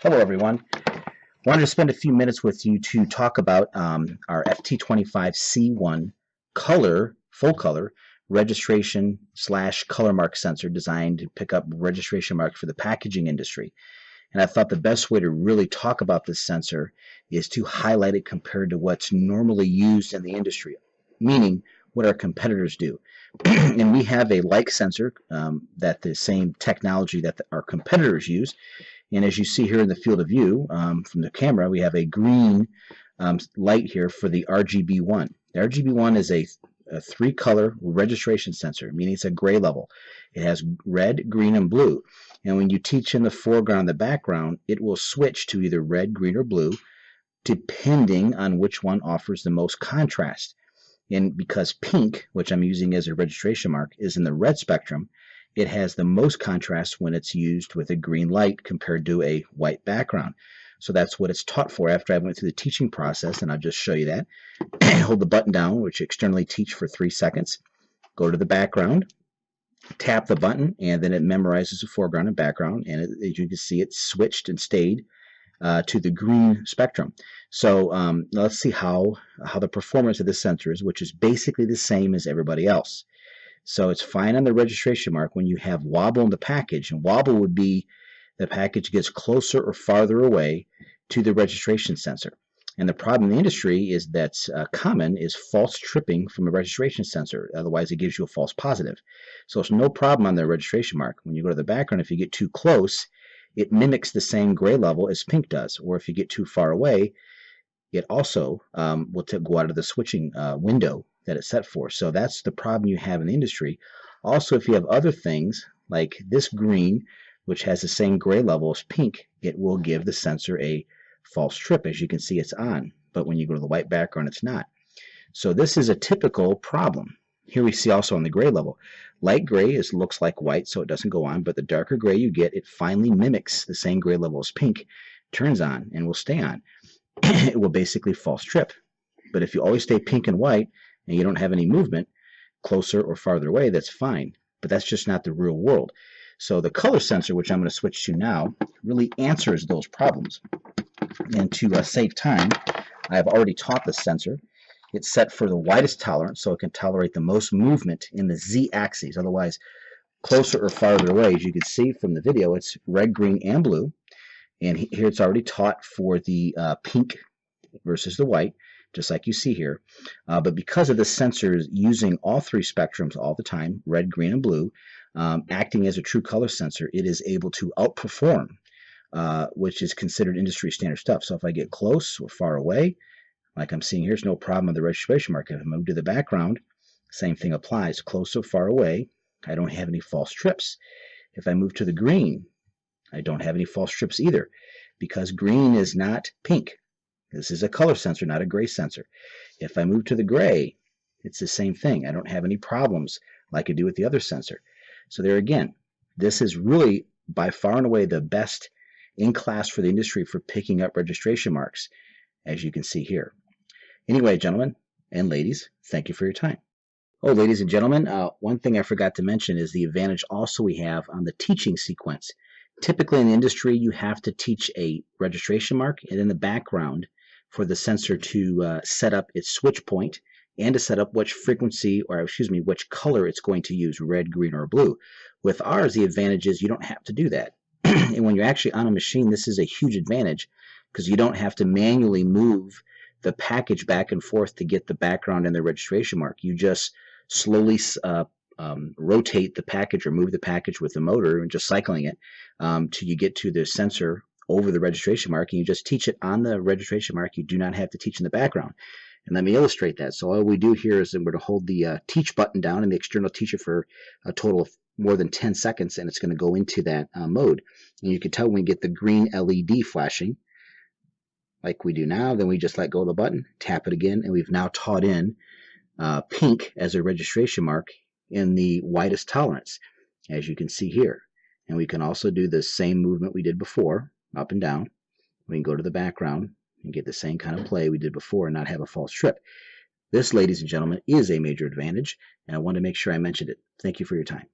Hello, everyone. Wanted to spend a few minutes with you to talk about our FT25C1 full color registration slash color mark sensor designed to pick up registration marks for the packaging industry. And I thought the best way to really talk about this sensor is to highlight it compared to what's normally used in the industry, meaning what our competitors do. And we have a like sensor that the same technology that our competitors use. And as you see here in the field of view from the camera, we have a green light here for the RGB1. The RGB1 is a three-color registration sensor, meaning it's a gray level. It has red, green, and blue. And when you teach in the foreground and the background, it will switch to either red, green, or blue, depending on which one offers the most contrast. And because pink, which I'm using as a registration mark, is in the red spectrum, it has the most contrast when it's used with a green light compared to a white background. So that's what it's taught for after I went through the teaching process, and I'll just show you that. Hold the button down, which externally teach for 3 seconds. Go to the background, tap the button, and then it memorizes the foreground and background, and as you can see, it switched and stayed to the green spectrum. So let's see how the performance of this sensor is, which is basically the same as everybody else. So it's fine on the registration mark when you have wobble in the package, and wobble would be the package gets closer or farther away to the registration sensor. And the problem in the industry is that's common is false tripping from a registration sensor. Otherwise, it gives you a false positive. So it's no problem on the registration mark. When you go to the background, if you get too close, it mimics the same gray level as pink does. Or if you get too far away, it also will go out of the switching window that it's set for. So that's the problem you have in the industry. Also, if you have other things like this green, which has the same gray level as pink, it will give the sensor a false trip. As you can see, it's on, but when you go to the white background, it's not. So this is a typical problem. Here we see also on the gray level. Light gray looks like white, so it doesn't go on, but the darker gray you get, it finally mimics the same gray level as pink, turns on, and will stay on. It will basically false trip. But if you always stay pink and white, and you don't have any movement closer or farther away, that's fine. But that's just not the real world. So the color sensor, which I'm going to switch to now, really answers those problems. And to save time, I have already taught the sensor. It's set for the widest tolerance, so it can tolerate the most movement in the z-axis. Otherwise, closer or farther away, as you can see from the video, it's red, green, and blue. And here it's already taught for the pink versus the white, just like you see here. But because of the sensors using all 3 spectrums all the time, red, green, and blue, acting as a true color sensor, it is able to outperform, which is considered industry standard stuff. So if I get close or far away, like I'm seeing here, there's no problem on the registration mark. If I move to the background, same thing applies. Close or far away, I don't have any false trips. If I move to the green, I don't have any false trips either, because green is not pink. This is a color sensor, not a gray sensor. If I move to the gray, it's the same thing. I don't have any problems like I do with the other sensor. So there again, this is really by far and away the best in class for the industry for picking up registration marks, as you can see here. Anyway, gentlemen and ladies, thank you for your time. Oh, ladies and gentlemen, one thing I forgot to mention is the advantage also we have on the teaching sequence. Typically in the industry, you have to teach a registration mark and in the background for the sensor to set up its switch point and to set up which frequency, or excuse me, which color it's going to use, red, green, or blue. With ours, the advantage is you don't have to do that. And when you're actually on a machine, this is a huge advantage because you don't have to manually move the package back and forth to get the background and the registration mark. You just slowly rotate the package or move the package with the motor and just cycling it till you get to the sensor over the registration mark, and you just teach it on the registration mark. You do not have to teach in the background. And let me illustrate that. So all we do here is we're to hold the teach button down and the external teacher for a total of more than 10 seconds, and it's going to go into that mode. And you can tell when we get the green LED flashing, like we do now, then we just let go of the button, tap it again, and we've now taught in pink as a registration mark in the widest tolerance, as you can see here. And we can also do the same movement we did before, up and down. We can go to the background and get the same kind of play we did before and not have a false trip. This, ladies and gentlemen, is a major advantage, and I wanted to make sure I mentioned it. Thank you for your time.